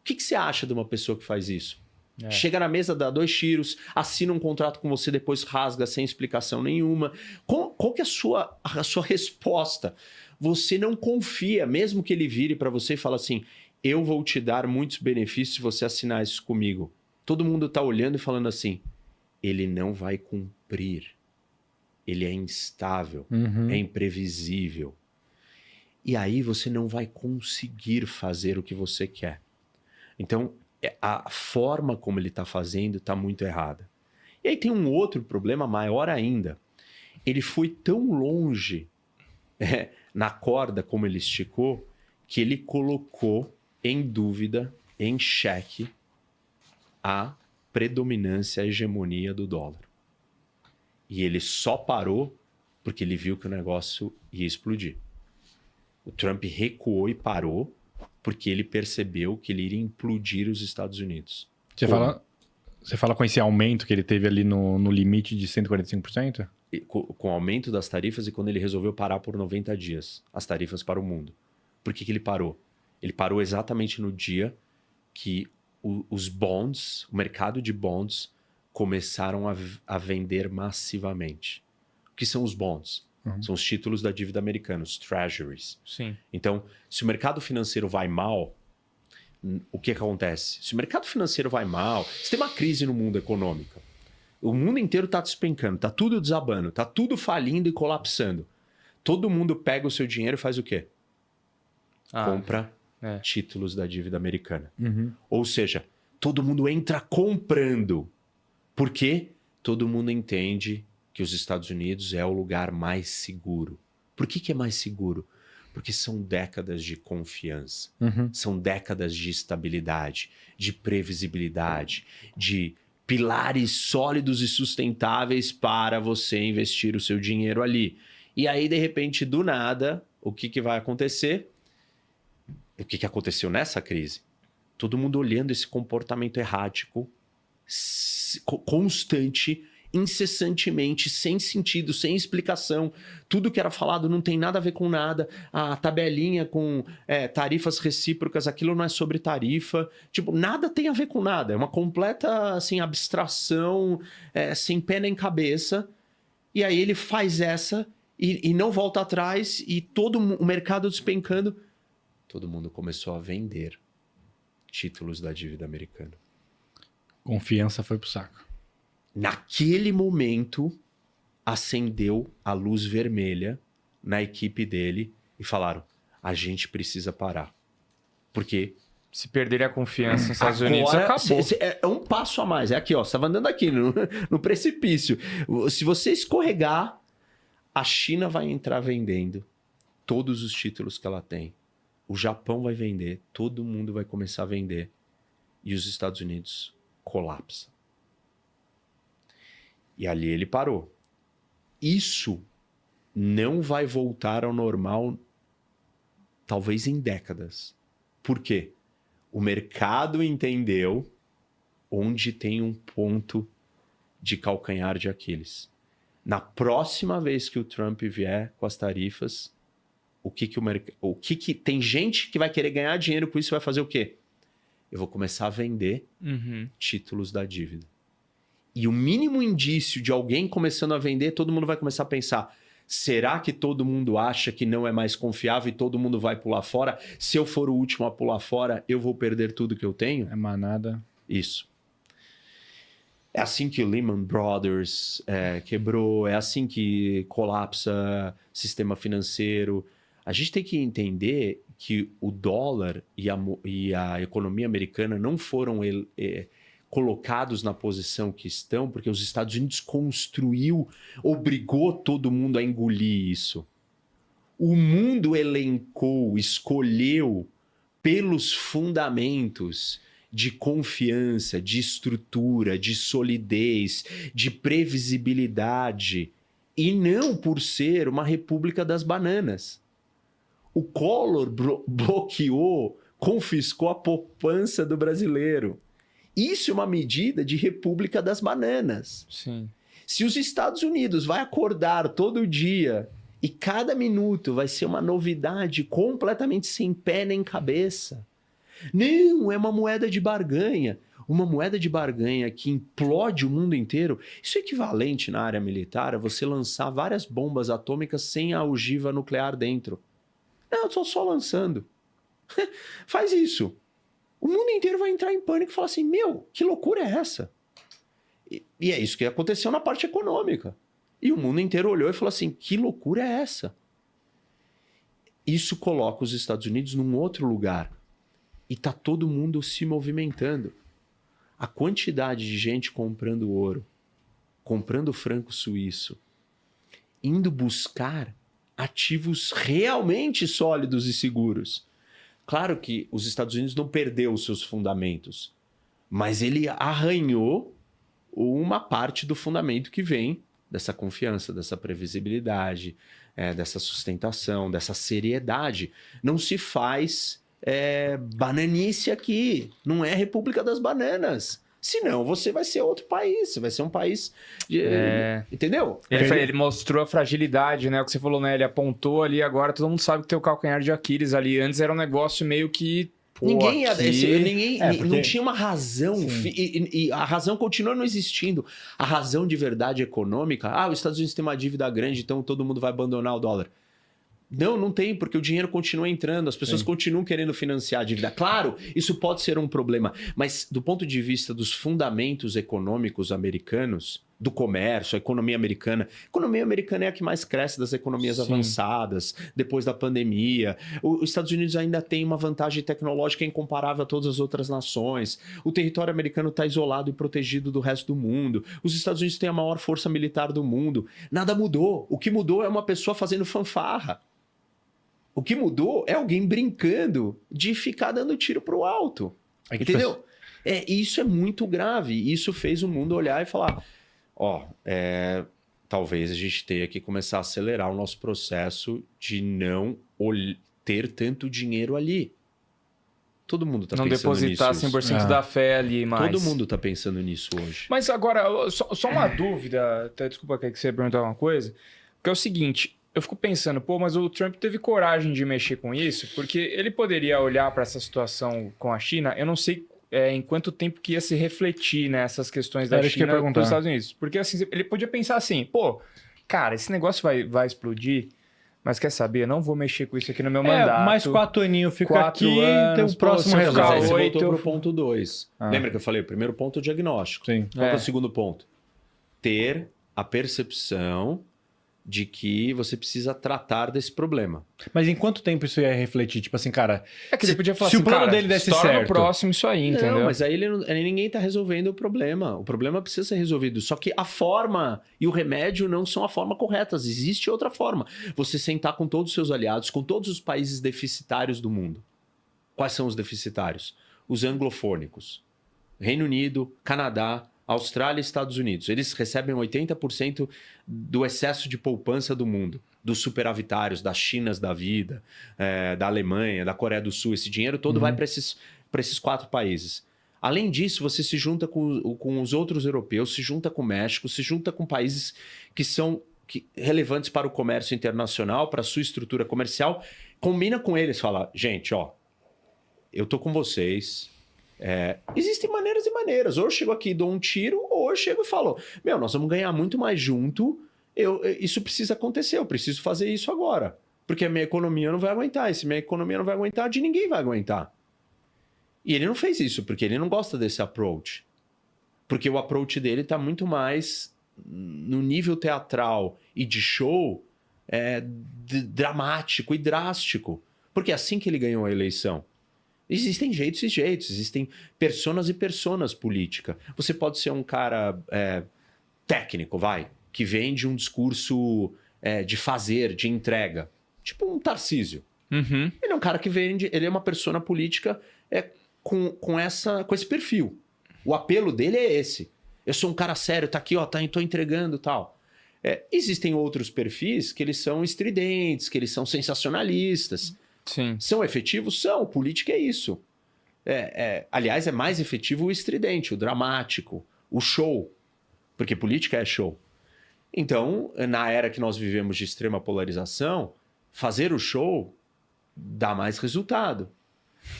O que você acha de uma pessoa que faz isso? Chega na mesa, dá 2 tiros, assina um contrato com você, depois rasga sem explicação nenhuma. Qual que é a sua resposta? Você não confia, mesmo que ele vire para você e fale assim, eu vou te dar muitos benefícios se você assinar isso comigo. Todo mundo está olhando e falando assim, ele não vai cumprir. Ele é instável, é imprevisível. E aí você não vai conseguir fazer o que você quer. Então, a forma como ele está fazendo está muito errada. E aí tem um outro problema maior ainda. Ele foi tão longe na corda como ele esticou, que ele colocou em dúvida, em xeque, a predominância, a hegemonia do dólar. E ele só parou porque ele viu que o negócio ia explodir. O Trump recuou e parou porque ele percebeu que ele iria implodir os Estados Unidos. Você fala com esse aumento que ele teve ali no limite de 145%? Com o aumento das tarifas e quando ele resolveu parar por 90 dias as tarifas para o mundo. Por que ele parou? Ele parou exatamente no dia que os bonds, o mercado de bonds, começaram a vender massivamente. O que são os bonds? São os títulos da dívida americana, os treasuries. Sim. Então, se o mercado financeiro vai mal, o que acontece? Se o mercado financeiro vai mal, se tem uma crise no mundo econômico, o mundo inteiro está despencando, está tudo desabando, está tudo falindo e colapsando. Todo mundo pega o seu dinheiro e faz o quê? Compra títulos da dívida americana. Ou seja, todo mundo entra comprando. Por quê? Todo mundo entende que os Estados Unidos é o lugar mais seguro. Por que é mais seguro? Porque são décadas de confiança, são décadas de estabilidade, de previsibilidade, de pilares sólidos e sustentáveis para você investir o seu dinheiro ali. E aí, de repente, do nada, o que vai acontecer? O que aconteceu nessa crise? Todo mundo olhando esse comportamento errático, constante, incessantemente, sem sentido, sem explicação. Tudo que era falado não tem nada a ver com nada. A tabelinha com tarifas recíprocas, aquilo não é sobre tarifa. Tipo, nada tem a ver com nada. É uma completa assim, abstração, sem pé nem cabeça. E aí ele faz essa e não volta atrás e todo o mercado despencando. Todo mundo começou a vender títulos da dívida americana. Confiança foi pro saco. Naquele momento, acendeu a luz vermelha na equipe dele e falaram, a gente precisa parar. Porque... se perder a confiança nos Estados Unidos, acabou. É um passo a mais. É aqui, ó. Você estava andando aqui no precipício. Se você escorregar, a China vai entrar vendendo todos os títulos que ela tem. O Japão vai vender. Todo mundo vai começar a vender. E os Estados Unidos colapsam. E ali ele parou. Isso não vai voltar ao normal, talvez em décadas. Por quê? O mercado entendeu onde tem um ponto de calcanhar de Aquiles. Na próxima vez que o Trump vier com as tarifas, tem gente que vai querer ganhar dinheiro com isso e vai fazer o quê? Eu vou começar a vender títulos da dívida. E o mínimo indício de alguém começando a vender, todo mundo vai começar a pensar, será que todo mundo acha que não é mais confiável e todo mundo vai pular fora? Se eu for o último a pular fora, eu vou perder tudo que eu tenho? É manada. Isso. É assim que o Lehman Brothers quebrou, é assim que colapsa sistema financeiro. A gente tem que entender que o dólar e a economia americana não foram colocados na posição que estão, porque os Estados Unidos obrigou todo mundo a engolir isso. O mundo elencou, escolheu pelos fundamentos de confiança, de estrutura, de solidez, de previsibilidade, e não por ser uma república das bananas. O Collor bloqueou, confiscou a poupança do brasileiro. Isso é uma medida de república das bananas. Sim. Se os Estados Unidos vai acordar todo dia e cada minuto vai ser uma novidade completamente sem pé nem cabeça, Não, é uma moeda de barganha. Uma moeda de barganha que implode o mundo inteiro. Isso é equivalente na área militar a você lançar várias bombas atômicas sem a ogiva nuclear dentro. Não, eu tô só lançando. Faz isso. O mundo inteiro vai entrar em pânico e falar assim, meu, que loucura é essa? E é isso que aconteceu na parte econômica. E o mundo inteiro olhou e falou assim, que loucura é essa? Isso coloca os Estados Unidos num outro lugar. E tá todo mundo se movimentando. A quantidade de gente comprando ouro, comprando franco suíço, indo buscar ativos realmente sólidos e seguros. Claro que os Estados Unidos não perdeu os seus fundamentos, mas ele arranhou uma parte do fundamento que vem dessa confiança, dessa previsibilidade, dessa sustentação, dessa seriedade. Não se faz bananice aqui, não é República das Bananas. Senão você vai ser outro país, você vai ser um país... Entendeu? Ele mostrou a fragilidade, né? O que você falou, né? Ele apontou ali, agora todo mundo sabe que tem o calcanhar de Aquiles ali. Antes era um negócio meio que... Ninguém porque... não tinha uma razão, e a razão continua não existindo. A razão de verdade econômica, os Estados Unidos têm uma dívida grande, então todo mundo vai abandonar o dólar. Não, não tem, porque o dinheiro continua entrando, as pessoas continuam querendo financiar a dívida. Claro, isso pode ser um problema, mas do ponto de vista dos fundamentos econômicos americanos, do comércio, a economia americana é a que mais cresce das economias avançadas, depois da pandemia. Os Estados Unidos ainda tem uma vantagem tecnológica incomparável a todas as outras nações. O território americano está isolado e protegido do resto do mundo. Os Estados Unidos têm a maior força militar do mundo. Nada mudou. O que mudou é uma pessoa fazendo fanfarra. O que mudou é alguém brincando de ficar dando tiro pro alto. Entendeu? Isso é muito grave. Isso fez o mundo olhar e falar... talvez a gente tenha que começar a acelerar o nosso processo de não ter tanto dinheiro ali. Todo mundo está pensando nisso. Não depositar 100% da fé ali mais. Todo mundo está pensando nisso hoje. Mas agora, só uma dúvida, até desculpa que você ia perguntar uma coisa, que é o seguinte... Eu fico pensando, mas o Trump teve coragem de mexer com isso, porque ele poderia olhar para essa situação com a China, eu não sei em quanto tempo que ia se refletir nessas questões da China dos Estados Unidos. Porque assim, ele podia pensar assim, cara, esse negócio vai explodir, mas quer saber, eu não vou mexer com isso aqui no meu mandato. Mais 4 aninhos, fica aqui, tem o próximo resultado. Mas aí você voltou para o ponto 2. Lembra que eu falei? O primeiro ponto é o diagnóstico. Sim. Qual é o segundo ponto? Ter a percepção de que você precisa tratar desse problema. Mas em quanto tempo isso ia refletir? Tipo assim, cara... que você podia falar se assim, o plano dele desse certo... no próximo isso aí, entendeu? Não, mas aí ninguém está resolvendo o problema. O problema precisa ser resolvido. Só que a forma e o remédio não são a forma correta. Existe outra forma. Você sentar com todos os seus aliados, com todos os países deficitários do mundo. Quais são os deficitários? Os anglofônicos. Reino Unido, Canadá, Austrália e Estados Unidos. Eles recebem 80% do excesso de poupança do mundo, dos superavitários, das Chinas da vida, da Alemanha, da Coreia do Sul. Esse dinheiro todo vai para esses 4 países. Além disso, você se junta com os outros europeus, se junta com o México, se junta com países que são relevantes para o comércio internacional, para a sua estrutura comercial, combina com eles, fala, gente, eu tô com vocês... existem maneiras e maneiras. Ou eu chego aqui e dou um tiro, ou eu chego e falo, nós vamos ganhar muito mais junto, isso precisa acontecer, eu preciso fazer isso agora. Porque a minha economia não vai aguentar. E se minha economia não vai aguentar, de ninguém vai aguentar. E ele não fez isso, porque ele não gosta desse approach. Porque o approach dele está muito mais no nível teatral e de show dramático e drástico. Porque é assim que ele ganhou a eleição. Existem jeitos e jeitos, existem personas e personas política. Você pode ser um cara técnico, que vende um discurso de fazer, de entrega. Tipo um Tarcísio. Uhum. Ele é um cara que vende, ele é uma persona política com esse perfil. O apelo dele é esse. Eu sou um cara sério, tá aqui, tô entregando e tal. Existem outros perfis que eles são estridentes, que eles são sensacionalistas. Sim. São efetivos? São. Política é isso. Aliás, é mais efetivo o estridente, o dramático, o show. Porque política é show. Então, na era que nós vivemos de extrema polarização, fazer o show dá mais resultado.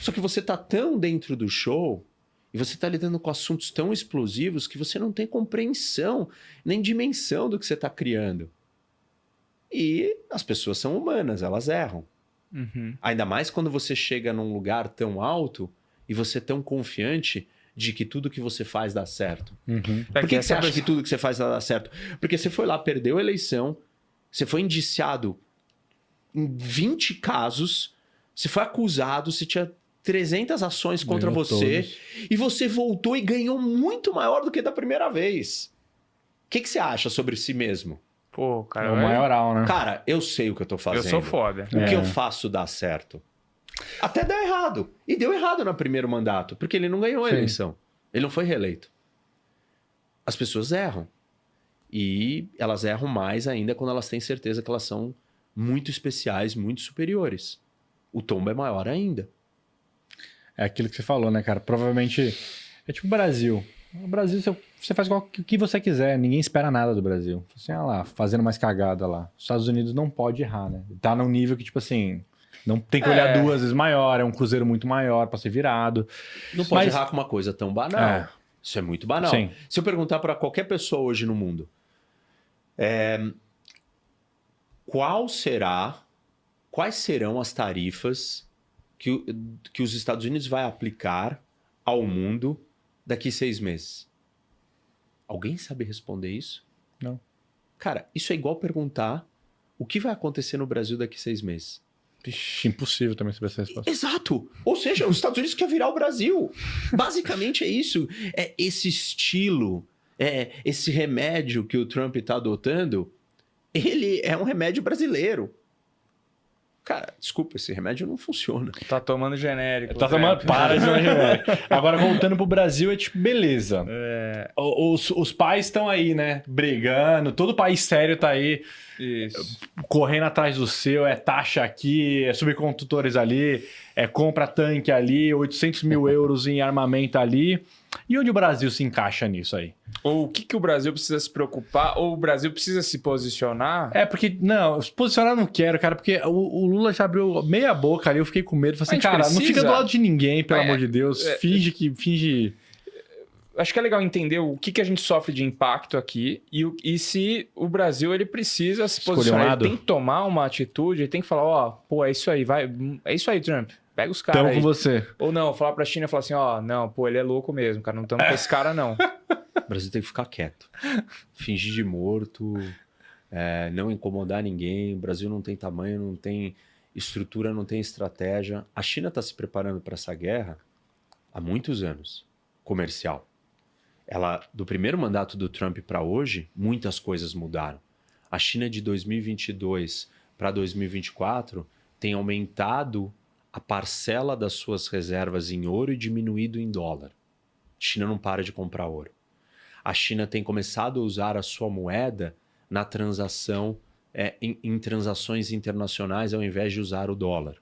Só que você tá tão dentro do show e você tá lidando com assuntos tão explosivos que você não tem compreensão nem dimensão do que você tá criando. E as pessoas são humanas, elas erram. Uhum. Ainda mais quando você chega num lugar tão alto e você é tão confiante de que tudo que você faz dá certo. Uhum. Por que você acha que tudo que você faz dá certo? Porque você foi lá, perdeu a eleição, você foi indiciado em 20 casos, você foi acusado, você tinha 300 ações contra Ganhou você todos. e você voltou e ganhou muito maior do que da primeira vez. O que você acha sobre si mesmo? Pô, É cara, o maioral, né? Cara, eu sei o que eu tô eu fazendo. sou foda. O que É. eu faço dá certo. Até dá errado. E deu errado no primeiro mandato, porque ele não ganhou a Sim. eleição. Ele não foi reeleito. As pessoas erram. E elas erram mais ainda quando elas têm certeza que elas são muito especiais, muito superiores. O tombo é maior ainda. É aquilo que você falou, né, cara? Provavelmente é tipo o Brasil. O Brasil, você faz o que você quiser, ninguém espera nada do Brasil. Assim, ah lá, fazendo mais cagada lá. Os Estados Unidos não pode errar, né? Tá num nível que, tipo assim, não tem que olhar duas vezes maior, é um cruzeiro muito maior pra ser virado. Não pode Mas- errar com uma coisa tão banal. É. Isso é muito banal. Sim. Se eu perguntar para qualquer pessoa hoje no mundo, quais serão as tarifas que os Estados Unidos vai aplicar ao mundo daqui 6 meses? Alguém sabe responder isso? Não. Cara, isso é igual perguntar o que vai acontecer no Brasil daqui 6 meses. Vixe, impossível também saber essa resposta. Exato! Ou seja, os Estados Unidos quer virar o Brasil. Basicamente é isso. É esse estilo, esse remédio que o Trump está adotando, ele é um remédio brasileiro. Cara, desculpa, esse remédio não funciona. Tá tomando genérico. Tá tomando. Para de imaginar. Agora, voltando pro Brasil, é tipo, beleza. É, Os pais estão aí, né? Brigando, todo país sério tá aí, isso. correndo atrás do seu, é taxa aqui, é subcondutores ali, é compra tanque ali, 800 mil euros em armamento ali. E onde o Brasil se encaixa nisso aí? Ou o que o Brasil precisa se preocupar, ou o Brasil precisa se posicionar. É, porque, não, se posicionar eu não quero, cara, porque o Lula já abriu meia boca ali, eu fiquei com medo. Falei assim, A gente cara, não fica precisa- do lado de ninguém, pelo É, amor de Deus. Finge. Acho que é legal entender o que a gente sofre de impacto aqui e se o Brasil ele precisa se Escolher posicionar. um Ele lado? tem que tomar uma atitude, ele tem que falar, ó, pô, é isso aí, vai, é isso aí, Trump. Pega os caras Tamo aí. com você. Ou não, falar pra China e falar assim, ó, não, pô, ele é louco mesmo, cara, não estamos com esse cara, não. O Brasil tem que ficar quieto. Fingir de morto, não incomodar ninguém. O Brasil não tem tamanho, não tem estrutura, não tem estratégia. A China está se preparando para essa guerra há muitos anos, comercial. Do primeiro mandato do Trump para hoje, muitas coisas mudaram. A China de 2022 para 2024 tem aumentado a parcela das suas reservas em ouro e diminuído em dólar. A China não para de comprar ouro. A China tem começado a usar a sua moeda na transação, em transações internacionais, ao invés de usar o dólar.